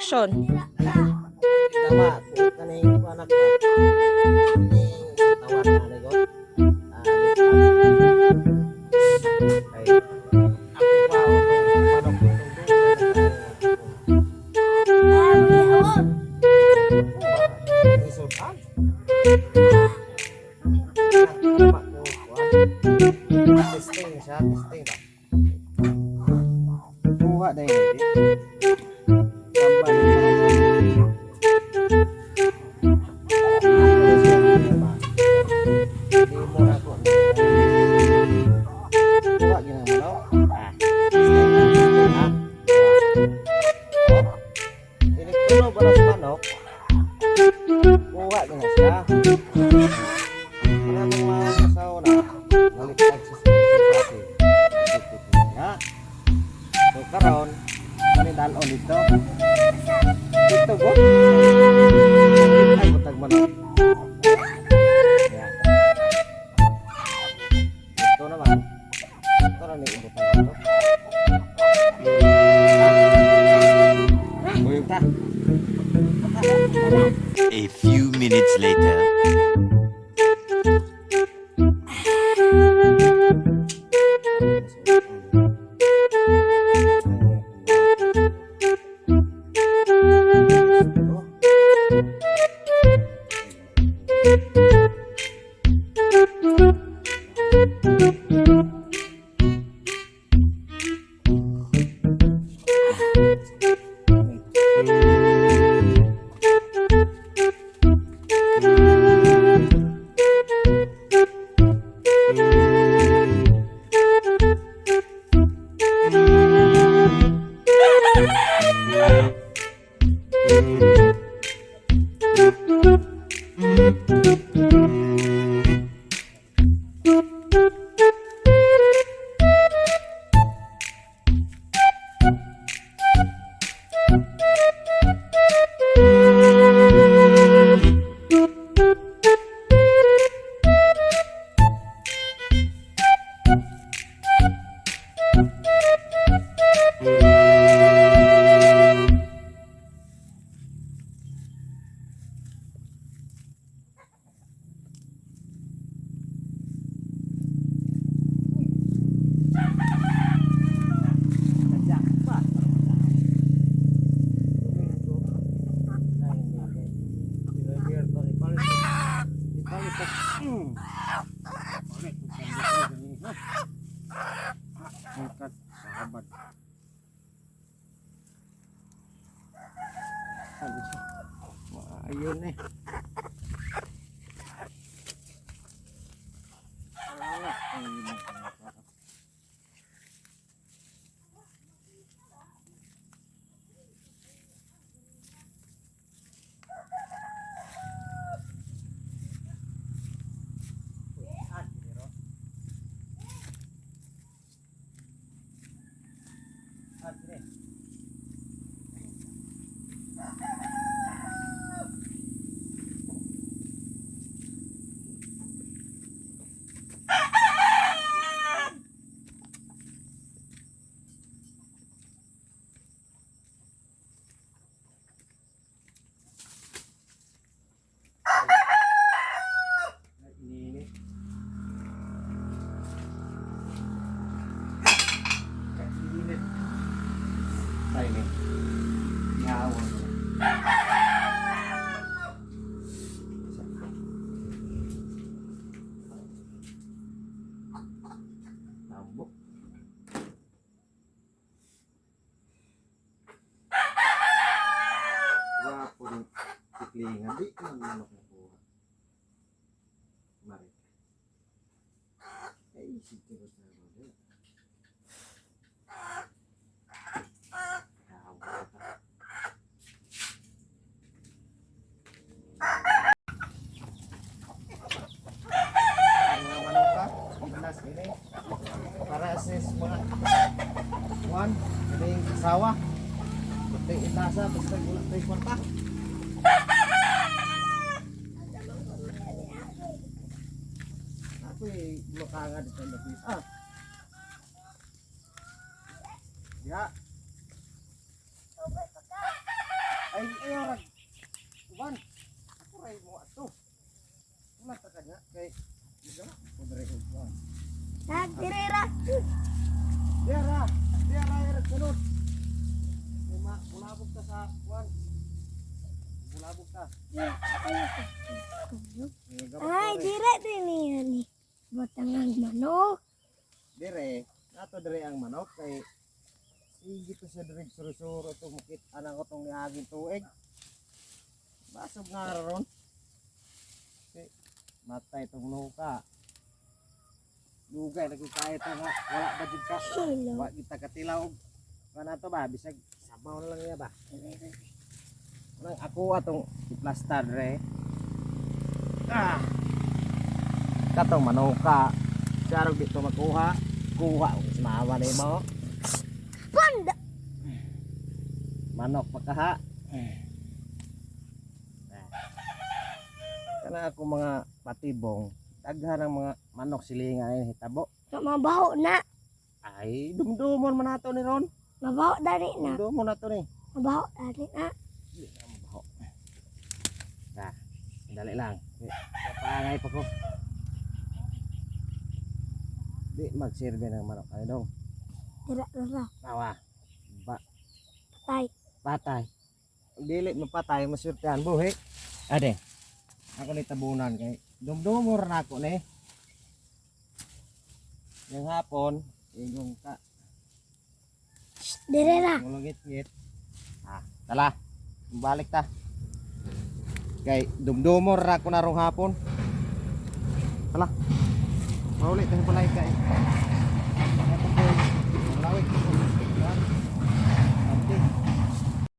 action. Tama, kaning anak ba? Kaning tawag na nego. Ay, ako pa utong manok utong isudan. Testing siya, testing ba? Kuha na yun. Karon, kami dalon dito. Dito go. Ay butag manok. Ito naman. Karon ni ibutang ito. Buyog ta. A few minutes later. Sahabat. Ayun eh. Ini ngawur. Tambuk. Wah, pun tiklingan di kan manok na buha. Mari. Ay, sige ba tayo? Para sa mga kuan, kaning kasawa. Pati inasa basta wala tay kwarta. Ako blokaga dito sa bis. Ya. Sabog ka. Ay, dire din yan ni. Botang ang manok. Dire, nato dire ang manok kay sige to sa dire suro-suro to mukit anang ko tong niaging tuig. Basog nga ron. Okay. Matay tong nuka. Lugay lagi kaya to nga wala ba jud ka. Hello. Wa kita katilaw. Kana to ba bisag sabaw na lang ya ba. Nang ako atong iplastar dire. Katong manuka. Sarog dito makuha. Kuha kung sumawa na mo. Panda. Manok pagkaha. Kana ako mga patibong. Daghan ang mga manok silingan ay hitabo. Mabaho na. Ay, dumdumon man nato ni Ron. Mabaho dari na. Dumdumon nato ni. Mabaho dari na. Di na mabaho. Dali lang. Paangay pa ko. Di magsirbe ng manok. Ano dong? Dire ra. Tawa. Tay. Patay. Dili mapatay, masurtihan buhi. Ade. Ako ni tabunan kay dumdumor na ako ni. Yung hapon, yung ka Dire ra. ngulungit-ngit. Tala. Balik ta. Kay dumdumor na ako na rong hapon. Tala. Maulit tayo pala kay. Malawit.